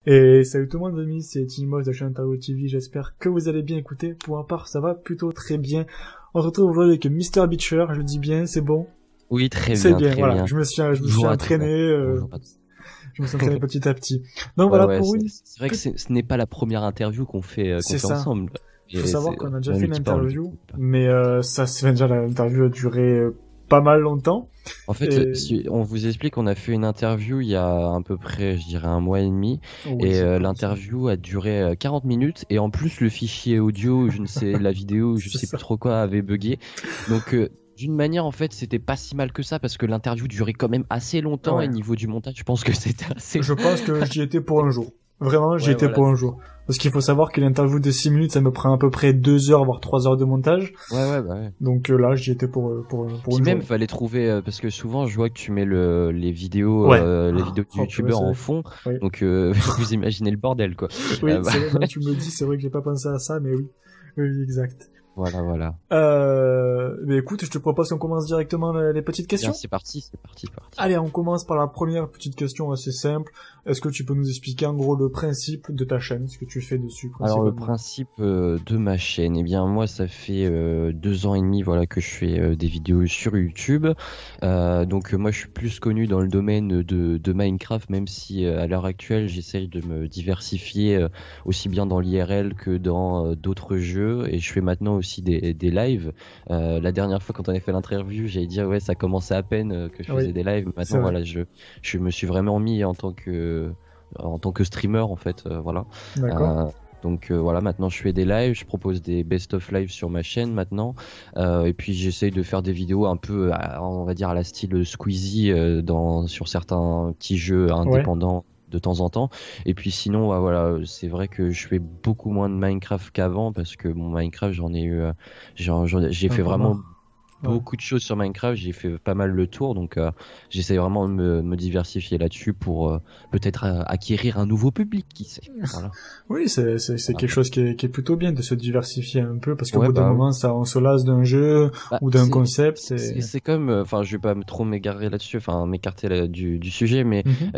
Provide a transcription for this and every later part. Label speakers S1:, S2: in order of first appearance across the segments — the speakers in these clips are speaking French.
S1: Et salut tout le monde, amis, c'est Timos de la chaîne Interview TV, j'espère que vous allez bien écouter. Pour ma part, ça va plutôt très bien. On se retrouve aujourd'hui avec Mr. Beacher, je le dis bien, c'est bon?
S2: Oui, très bien,
S1: c'est bien,
S2: très
S1: voilà.
S2: bien.
S1: Je me suis entraîné, je me suis entraîné petit à petit. Donc
S2: Ouais,
S1: voilà,
S2: ouais,
S1: pour une...
S2: c'est vrai que ce n'est pas la première interview qu'on fait
S1: ça.
S2: ensemble.
S1: Il faut savoir qu'on a déjà
S2: on
S1: fait
S2: le
S1: une
S2: dit pas, on le
S1: interview,
S2: dit pas.
S1: mais ça, c'est déjà l'interview a duré pas mal longtemps.
S2: En fait,
S1: Et...
S2: si on vous explique, on a fait une interview il y a à peu près, je dirais, 1 mois et demi,
S1: Oui,
S2: et
S1: je pense.
S2: l'interview a duré 40 minutes, et en plus le fichier audio, je ne sais, la vidéo, je
S1: C'est
S2: sais
S1: ça.
S2: plus trop quoi, avait bugué. Donc d'une manière, en fait, c'était pas si mal que ça, parce que l'interview durait quand même assez longtemps,
S1: Ouais.
S2: et niveau du montage, je pense que c'était assez...
S1: Je pense que j'y étais pour un jour. Vraiment, j'y
S2: Ouais,
S1: étais
S2: voilà.
S1: pour un jour. Parce qu'il faut savoir que l'interview de 6 minutes, ça me prend à peu près 2 heures, voire 3 heures de montage.
S2: Ouais, bah ouais.
S1: Donc là, j'y étais pour
S2: Puis
S1: une
S2: même,
S1: journée.
S2: fallait trouver, parce que souvent, je vois que tu mets les vidéos,
S1: Ouais.
S2: les vidéos du
S1: Oh, purée,
S2: youtubeur
S1: c'est
S2: en
S1: vrai.
S2: fond,
S1: Oui,
S2: donc vous imaginez le bordel, quoi.
S1: oui
S2: Bah,
S1: c'est vrai, maintenant tu me le dis, c'est vrai que j'ai pas pensé à ça, mais oui. Oui, exact.
S2: voilà.
S1: Mais écoute, je te propose qu'on commence directement les petites questions.
S2: Bien, c'est parti.
S1: Allez, on commence par la première petite question assez simple. Est-ce que tu peux nous expliquer en gros le principe de ta chaîne, ce que tu fais dessus
S2: Alors le
S1: principalement?
S2: principe de ma chaîne, eh bien moi ça fait 2 ans et demi voilà que je fais des vidéos sur YouTube. Donc moi je suis plus connu dans le domaine de Minecraft, même si à l'heure actuelle j'essaye de me diversifier aussi bien dans l'IRL que dans d'autres jeux, et je fais maintenant aussi des lives. La dernière fois quand on avait fait l'interview, j'avais dit ouais ça commençait à peine que je faisais
S1: Oui,
S2: des lives.
S1: c'est
S2: Maintenant
S1: vrai.
S2: voilà je me suis vraiment mis en tant que streamer en fait, voilà.
S1: D'accord.
S2: Donc voilà, maintenant je fais des lives, je propose des best-of live sur ma chaîne maintenant, et puis j'essaye de faire des vidéos un peu, on va dire à la style Squeezie, sur certains petits jeux
S1: Ouais.
S2: indépendants de temps en temps. Et puis sinon, voilà, c'est vrai que je fais beaucoup moins de Minecraft qu'avant, parce que mon Minecraft, j'ai
S1: Un
S2: fait
S1: peu
S2: vraiment
S1: marre. Ouais.
S2: beaucoup de choses sur Minecraft, j'ai fait pas mal le tour, donc j'essaie vraiment de me diversifier là-dessus pour peut-être acquérir un nouveau public, qui sait. Voilà.
S1: Oui, c'est quelque chose qui est plutôt bien de se diversifier un peu, parce qu'au
S2: Ouais,
S1: bout d'un
S2: bah oui.
S1: moment, ça, on se lasse d'un jeu
S2: Bah,
S1: ou d'un concept.
S2: c'est comme, enfin, je vais pas trop m'égarer là-dessus, enfin, m'écarter du sujet, mais
S1: Mhm.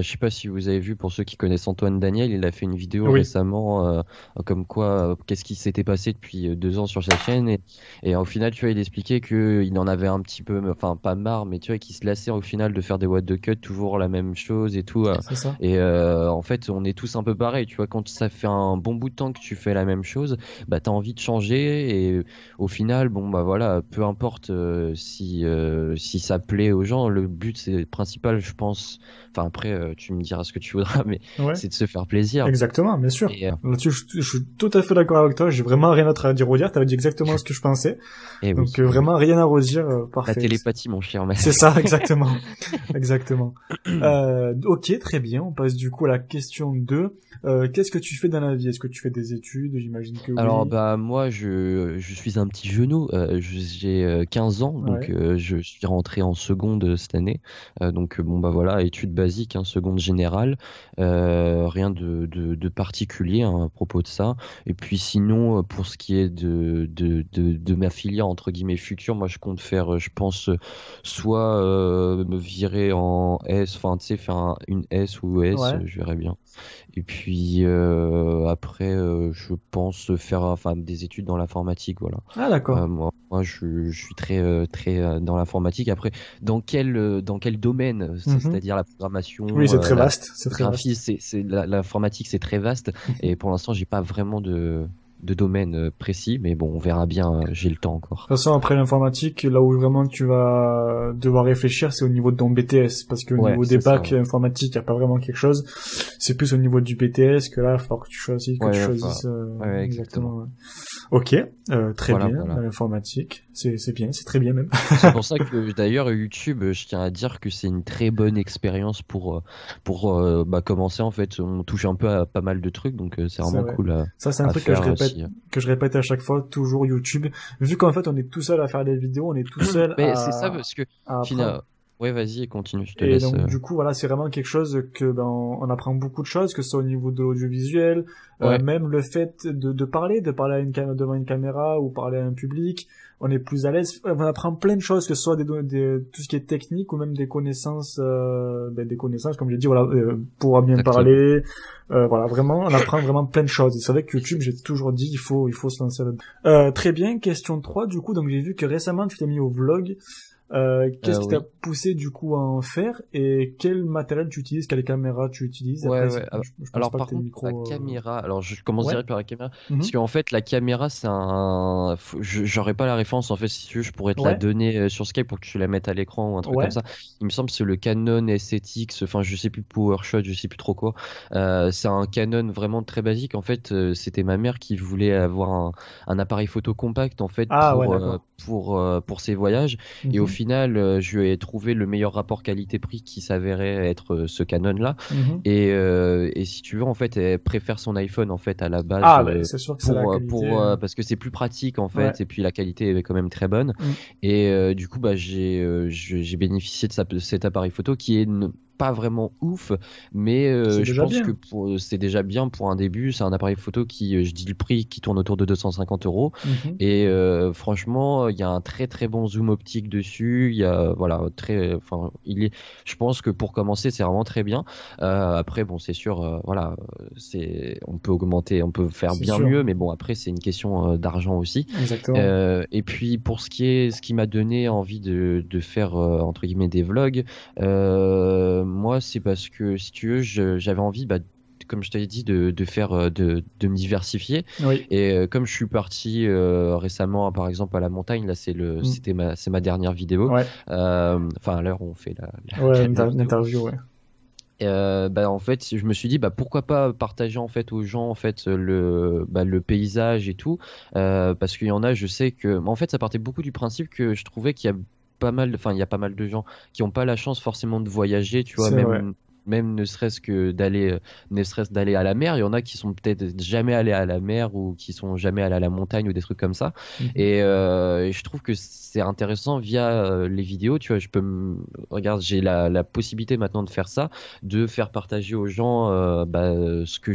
S2: je sais pas si vous avez vu, pour ceux qui connaissent Antoine Daniel, il a fait une vidéo
S1: Oui.
S2: récemment, comme quoi, qu'est-ce qui s'était passé depuis 2 ans sur sa chaîne, et au final, tu vois, il expliquait que il en avait un petit peu, enfin, pas marre, mais tu vois, qu'il se lassait au final de faire des what the cut, toujours la même chose et tout,
S1: C'est ça.
S2: et en fait, on est tous un peu pareil, tu vois, quand ça fait un bon bout de temps que tu fais la même chose, bah, t'as envie de changer, et au final, bon bah voilà, peu importe si ça plaît aux gens, le but c'est principal, je pense. Enfin après, tu me diras ce que tu voudras, mais
S1: Ouais.
S2: c'est de se faire plaisir.
S1: Exactement, bien sûr.
S2: Et,
S1: Là-dessus, je suis tout à fait d'accord avec toi. J'ai vraiment rien d'autre à dire ou dire. T'avais dit exactement ce que je pensais.
S2: et oui,
S1: Donc vraiment rien à redire.
S2: la
S1: Parfait.
S2: télépathie, mon cher mec.
S1: C'est ça, exactement. Exactement. Ok, très bien. On passe du coup à la question 2. Qu'est-ce que tu fais dans la vie? Est-ce que tu fais des études? J'imagine que
S2: Alors
S1: oui.
S2: bah moi je suis un petit genou, j'ai 15 ans, donc
S1: Ouais.
S2: je suis rentré en seconde cette année. Donc bon bah voilà, études basiques, hein, seconde générale, rien de particulier, hein, à propos de ça. Et puis sinon, pour ce qui est de ma filière entre guillemets future, moi je compte faire, je pense, soit me virer en S, enfin tu sais, faire une S ou S,
S1: Ouais.
S2: je verrai bien. Et puis après, je pense faire enfin des études dans l'informatique, voilà.
S1: Ah, d'accord.
S2: Moi, je suis très dans l'informatique. Après, dans quel domaine,
S1: Mhm.
S2: c'est-à-dire la programmation,
S1: Oui, c'est très
S2: la
S1: vaste. C'est très vaste.
S2: graphisme, l'informatique, c'est très vaste. Et pour l'instant, j'ai pas vraiment de domaine précis, mais bon, on verra bien. J'ai le temps encore.
S1: De toute façon, après l'informatique, là où vraiment tu vas devoir réfléchir, c'est au niveau de ton BTS. Parce qu'au
S2: Ouais,
S1: niveau des
S2: c'est ça.
S1: bacs informatique, il n'y a pas vraiment quelque chose. C'est plus au niveau du BTS que là, il va falloir que tu
S2: Ouais,
S1: choisisses
S2: ouais,
S1: exactement.
S2: exactement.
S1: Ouais. Ok, très
S2: Voilà,
S1: bien.
S2: voilà.
S1: L'informatique, c'est bien, c'est très bien même.
S2: C'est pour ça que d'ailleurs YouTube, je tiens à dire que c'est une très bonne expérience pour bah, commencer en fait. On touche un peu à pas mal de trucs, donc c'est
S1: C'est
S2: vraiment
S1: vrai.
S2: cool
S1: Ça, c'est un
S2: à
S1: truc
S2: faire aussi.
S1: que je répète à chaque fois, toujours YouTube. Vu qu'en fait, on est tout seul à faire des vidéos, on est tout seul
S2: Mais c'est ça parce que
S1: à
S2: finalement,
S1: apprendre.
S2: Ouais, vas-y, continue, je te
S1: Et
S2: laisse.
S1: donc du coup voilà, c'est vraiment quelque chose que ben, on apprend beaucoup de choses, que ce soit au niveau de l'audiovisuel,
S2: Ouais,
S1: même le fait de parler à devant une caméra ou parler à un public, on est plus à l'aise. On apprend plein de choses, que ce soit tout ce qui est technique ou même des connaissances, des connaissances comme j'ai dit voilà, pour bien
S2: exactement.
S1: parler. Voilà, vraiment, on apprend vraiment plein de choses. Et c'est vrai que YouTube, j'ai toujours dit, il faut se lancer là-dedans. Très bien, question 3 du coup, donc j'ai vu que récemment tu t'es mis au vlog. Qu'est-ce qui t'a
S2: Oui.
S1: poussé du coup à en faire et quel matériel tu utilises, quelle caméra tu utilises?
S2: Ouais,
S1: Après,
S2: ouais.
S1: je pense
S2: Alors
S1: pas que
S2: par
S1: t'aies
S2: contre, la
S1: micro.
S2: caméra, alors je commence
S1: Ouais.
S2: direct par la caméra, parce
S1: Mhm.
S2: qu'en fait la caméra c'est j'aurais pas la référence en fait si tu veux, je pourrais te la
S1: Ouais.
S2: donner sur Skype pour que tu la mettes à l'écran ou un truc comme
S1: Ouais.
S2: ça. Il me semble que c'est le Canon STX, enfin je sais plus PowerShot, je sais plus trop quoi. C'est un Canon vraiment très basique en fait. C'était ma mère qui voulait avoir un appareil photo compact en fait
S1: Ah ouais, d'accord.
S2: pour ses voyages et au
S1: Mhm.
S2: final je lui ai trouvé le meilleur rapport qualité-prix qui s'avérait être ce Canon là.
S1: Mhm.
S2: Et si tu veux, en fait, elle préfère son iPhone en fait à la base
S1: Ah ben c'est sûr que c'est la qualité.
S2: parce que c'est plus pratique en
S1: Ouais.
S2: fait, et puis la qualité est quand même très bonne.
S1: Mm.
S2: Et du coup, bah j'ai bénéficié de cet appareil photo qui est pas vraiment ouf, mais
S1: C'est
S2: je
S1: déjà
S2: pense que
S1: bien.
S2: c'est déjà bien pour un début. C'est un appareil photo qui, je dis le prix, qui tourne autour de 250 €.
S1: Mhm.
S2: Et franchement, il y a un très très bon zoom optique dessus. Il y a voilà enfin je pense que pour commencer, c'est vraiment très bien. Après, bon, c'est sûr, voilà, on peut augmenter, on peut faire
S1: C'est
S2: bien
S1: sûr.
S2: mieux, mais bon, après, c'est une question d'argent aussi.
S1: Exactement.
S2: Et puis, pour ce qui m'a donné envie de faire, entre guillemets, des vlogs, moi, c'est parce que, si tu veux, j'avais envie, bah, comme je t'avais dit, de faire, de me diversifier.
S1: Oui.
S2: Et comme je suis parti récemment, par exemple, à la montagne, là,
S1: Mm.
S2: c'est ma dernière vidéo.
S1: Ouais.
S2: Enfin, à l'heure où on fait
S1: Ouais,
S2: la
S1: une
S2: vidéo.
S1: interview, ouais.
S2: Bah en fait, je me suis dit bah pourquoi pas partager en fait aux gens en fait le paysage et tout, parce qu'il y en a, je sais que en fait ça partait beaucoup du principe que je trouvais qu'il y a il y a pas mal de gens qui ont pas la chance forcément de voyager, tu vois,
S1: C'est vrai.
S2: même ne serait-ce d'aller à la mer. Il y en a qui sont peut-être jamais allés à la mer ou qui sont jamais allés à la montagne ou des trucs comme ça.
S1: Mhm.
S2: Et je trouve que c'est intéressant via les vidéos, tu vois, regarde, j'ai la possibilité maintenant de faire ça, de faire partager aux gens ce que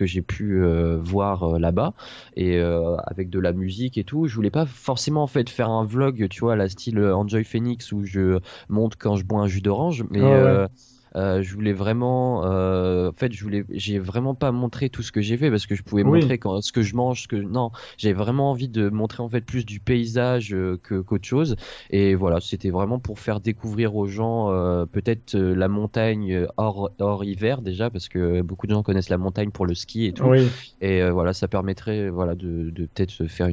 S2: j'ai pu voir là-bas et avec de la musique et tout. Je voulais pas forcément en fait faire un vlog, tu vois, à la style Enjoy Phoenix où je monte quand je bois un jus d'orange, mais
S1: Ouais, ouais.
S2: je voulais vraiment, en fait, j'ai vraiment pas montré tout ce que j'ai fait parce que je pouvais montrer
S1: Oui.
S2: ce que je mange, non, j'ai vraiment envie de montrer en fait plus du paysage qu'autre chose. Et voilà, c'était vraiment pour faire découvrir aux gens peut-être la montagne hors hiver déjà parce que beaucoup de gens connaissent la montagne pour le ski et tout.
S1: Oui.
S2: Et voilà, ça permettrait voilà de peut-être se faire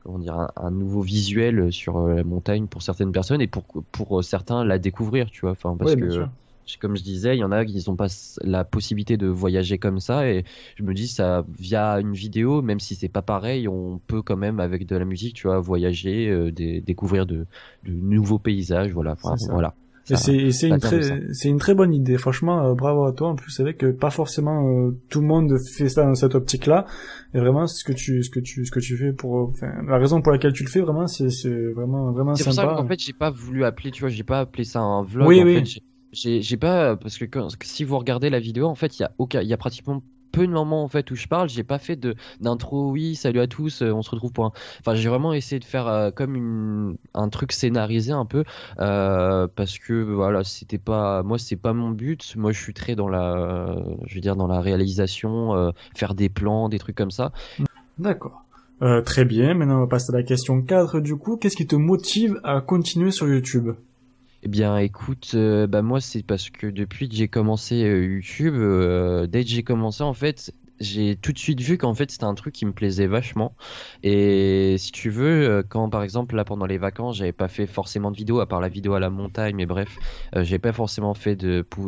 S2: comment dire un nouveau visuel sur la montagne pour certaines personnes et pour certains la découvrir, tu vois. Enfin parce
S1: Oui, bien
S2: que
S1: sûr.
S2: comme je disais, il y en a qui n'ont pas la possibilité de voyager comme ça et je me dis ça via une vidéo, même si c'est pas pareil, on peut quand même avec de la musique, tu vois, voyager, découvrir de nouveaux paysages, voilà, enfin
S1: C'est ça.
S2: voilà,
S1: Et
S2: ça ça vient de ça.
S1: c'est une très bonne idée. Franchement, bravo à toi. En plus, c'est vrai que pas forcément tout le monde fait ça dans cette optique-là. Et vraiment, ce que tu fais enfin, la raison pour laquelle tu le fais, vraiment, c'est vraiment, vraiment
S2: C'est pour ça qu'en
S1: sympa.
S2: fait, j'ai pas voulu appeler, tu vois, j'ai pas appelé ça un vlog.
S1: Oui,
S2: En fait,
S1: oui.
S2: j'ai pas, parce que si vous regardez la vidéo, en fait, il y a pratiquement peu de moments en fait où je parle. J'ai pas fait d'intro. Oui, salut à tous, on se retrouve pour un. Enfin, j'ai vraiment essayé de faire comme un truc scénarisé un peu, parce que voilà, c'était pas, moi, c'est pas mon but. Moi, je suis très dans je veux dire, dans la réalisation, faire des plans, des trucs comme ça.
S1: D'accord. Très bien. Maintenant, on va passer à la question 4. Du coup, qu'est-ce qui te motive à continuer sur YouTube?
S2: Eh bien, écoute, bah moi c'est parce que depuis que j'ai commencé YouTube, dès que j'ai commencé en fait, j'ai tout de suite vu qu'en fait c'était un truc qui me plaisait vachement. Et si tu veux, quand par exemple là pendant les vacances, j'avais pas fait forcément de vidéos à part la vidéo à la montagne, mais bref, j'ai pas forcément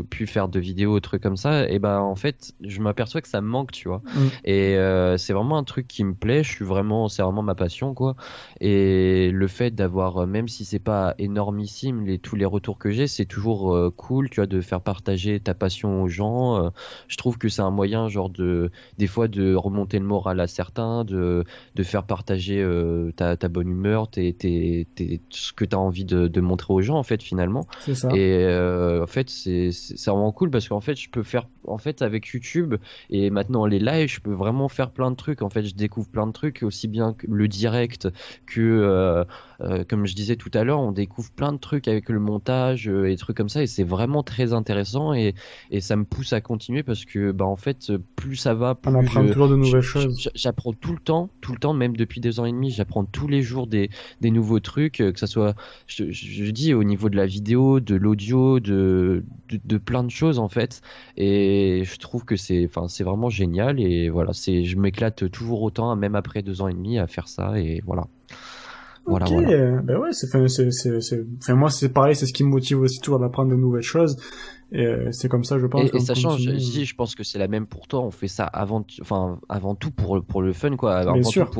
S2: pu faire de vidéos ou trucs comme ça. Et ben en fait, je m'aperçois que ça me manque, tu vois.
S1: Mm.
S2: Et c'est vraiment un truc qui me plaît. C'est vraiment ma passion, quoi. Et le fait d'avoir, même si c'est pas énormissime, tous les retours que j'ai, c'est toujours cool, tu vois, de faire partager ta passion aux gens. Je trouve que c'est un moyen, genre, des fois de remonter le moral à certains, de faire partager ta bonne humeur, ce que tu as envie de montrer aux gens en fait finalement.
S1: C'est ça.
S2: Et en fait c'est vraiment cool parce qu'en fait je peux faire en fait avec YouTube et maintenant les lives, je peux vraiment faire plein de trucs. En fait, je découvre plein de trucs aussi bien que le direct que comme je disais tout à l'heure, on découvre plein de trucs avec le montage et des trucs comme ça et c'est vraiment très intéressant et ça me pousse à continuer parce que bah en fait plus ça va, plus
S1: On apprend toujours de nouvelles choses.
S2: j'apprends tout le temps, même depuis 2 ans et demi, j'apprends tous les jours des nouveaux trucs, que ça soit je dis au niveau de la vidéo, de l'audio, de plein de choses en fait et je trouve que c'est vraiment génial et voilà, je m'éclate toujours autant même après 2 ans et demi à faire ça et voilà.
S1: Ok, ben ouais, enfin, moi c'est pareil, c'est ce qui me motive aussi toujours d'apprendre de nouvelles choses. Et c'est comme ça, je pense.
S2: Et sachant, je pense que c'est la même pour toi. On fait ça avant tout pour le fun, quoi.
S1: Bien
S2: Avant
S1: sûr.
S2: tout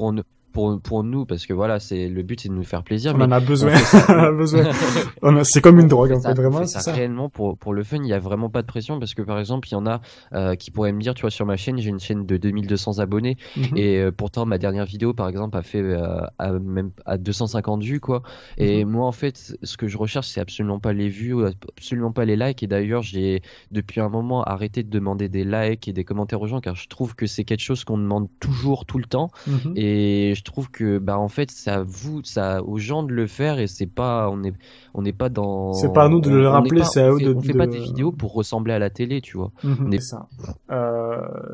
S2: pour nous, parce que voilà, le but c'est de nous faire plaisir.
S1: On
S2: mais
S1: en a besoin.
S2: on
S1: On en a besoin. C'est comme une drogue, en fait, vraiment, c'est ça.
S2: Réellement pour le fun, il y a vraiment pas de pression parce que par exemple, il y en a qui pourraient me dire, tu vois, sur ma chaîne, j'ai une chaîne de 2200 abonnés et pourtant ma dernière vidéo, par exemple, a fait même à 250 vues, quoi. Et moi, en fait, ce que je recherche, c'est absolument pas les vues, absolument pas les likes. Et d'ailleurs, j'ai depuis un moment arrêté de demander des likes et des commentaires aux gens car je trouve que c'est quelque chose qu'on demande toujours, tout le temps. Et je trouve que bah en fait ça aux gens de le faire et c'est pas on n'est pas dans
S1: c'est pas à nous de le rappeler, c'est à eux
S2: on fait pas des vidéos pour ressembler à la télé, tu vois.
S1: C'est ça.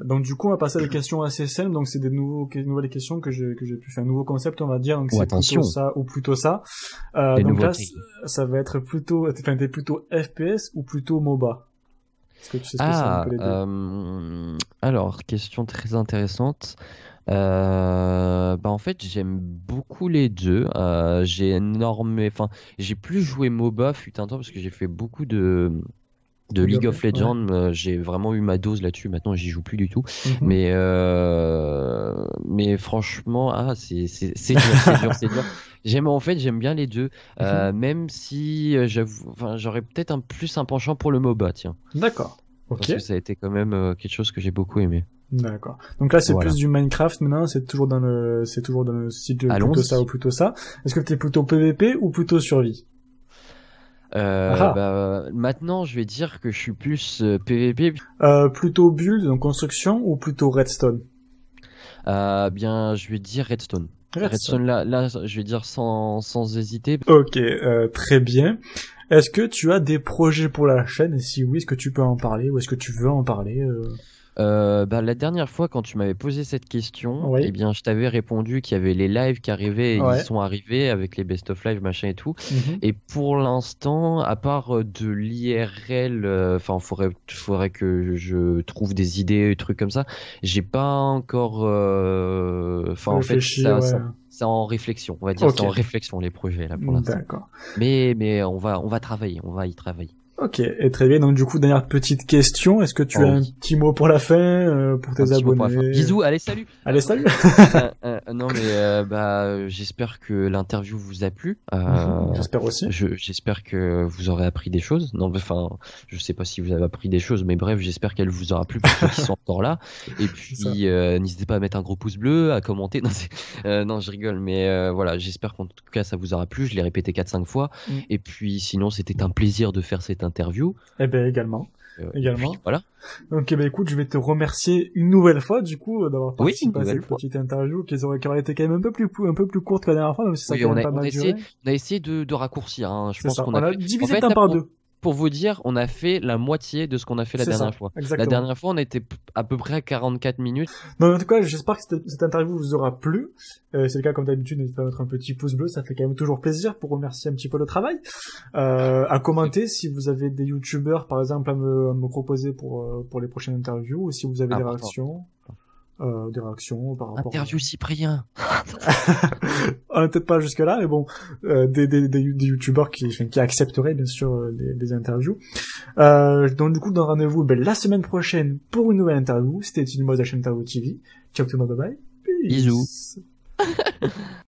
S1: Donc du coup on va passer à des questions assez simples, donc c'est des nouvelles questions que j'ai pu faire, un nouveau concept on va dire, donc c'est plutôt ça ou plutôt ça. Donc là ça va être plutôt, enfin t'es plutôt FPS ou plutôt MOBA? Est-ce que tu sais ce que c'est un peu les deux?
S2: Alors question très intéressante. Bah en fait j'aime beaucoup les deux. J'ai plus joué MOBA fut un temps parce que j'ai fait beaucoup de League of Legends. J'ai vraiment eu ma dose là-dessus. Maintenant j'y joue plus du tout. Mais franchement c'est dur. J'aime bien les deux. Même si j'aurais peut-être plus un penchant pour le MOBA, tiens.
S1: D'accord. Ok.
S2: Parce que ça a été quand même quelque chose que j'ai beaucoup aimé.
S1: D'accord. Donc là, c'est plus du Minecraft maintenant, c'est toujours dans le site de plutôt ça ou plutôt ça. Est-ce que t'es plutôt PVP ou plutôt survie?
S2: Maintenant, je vais dire que je suis plus PVP.
S1: Plutôt build, donc construction, ou plutôt redstone?
S2: Bien, je vais dire redstone. Redstone là, je vais dire sans hésiter.
S1: Ok, très bien. Est-ce que tu as des projets pour la chaîne? Et si oui, est-ce que tu peux en parler ou est-ce que tu veux en parler?
S2: La dernière fois quand tu m'avais posé cette question, eh bien je t'avais répondu qu'il y avait les lives qui arrivaient et ils sont arrivés avec les best of live machin et tout. Et pour l'instant, à part de l'IRL, faudrait que je trouve des idées, des trucs comme ça. J'ai pas encore, en fait c'est en réflexion, on va dire. C'est en réflexion les projets là pour l'instant.
S1: D'accord.
S2: Mais on va travailler, on va y travailler.
S1: Ok, et très bien. Donc du coup, dernière petite question, est-ce que tu as un petit mot pour la fin, pour tes abonnés?
S2: Bisous, allez salut.
S1: Allez salut.
S2: Non mais j'espère que l'interview vous a plu.
S1: J'espère aussi.
S2: J'espère que vous aurez appris des choses. Non, enfin, je sais pas si vous avez appris des choses, mais bref, j'espère qu'elle vous aura plu pour ceux qui sont encore là. Et puis n'hésitez pas à mettre un gros pouce bleu, à commenter. Non, je rigole, mais voilà, j'espère qu'en tout cas ça vous aura plu. Je l'ai répété 4-5 fois. Et puis sinon, c'était un plaisir de faire cette interview.
S1: Eh ben également.
S2: Puis, voilà.
S1: Donc écoute, je vais te remercier une nouvelle fois du coup d'avoir participé à cette petite interview qui aurait été quand même un peu plus courte que la dernière fois, même si ça a quand même pas mal duré.
S2: On a essayé de raccourcir. Hein. Je pense qu'on
S1: a divisé le temps par deux.
S2: Pour vous dire, on a fait la moitié de ce qu'on a fait la dernière fois.
S1: Exactement.
S2: La dernière fois, on était à peu près à 44 minutes.
S1: Non, en tout cas, j'espère que cette interview vous aura plu. C'est le cas comme d'habitude, n'hésitez pas à mettre un petit pouce bleu, ça fait quand même toujours plaisir pour remercier un petit peu le travail. À commenter si vous avez des youtubeurs, par exemple, à me proposer pour les prochaines interviews, ou si vous avez des réactions. Par rapport
S2: interview Cyprien.
S1: On n'est peut-être pas jusque là, mais bon, des youtubeurs qui accepteraient bien sûr des interviews. Donc du coup, dans rendez-vous la semaine prochaine pour une nouvelle interview. C'était une mode de la chaîne Tao TV. Ciao tout le monde, bye bye.
S2: Bisous.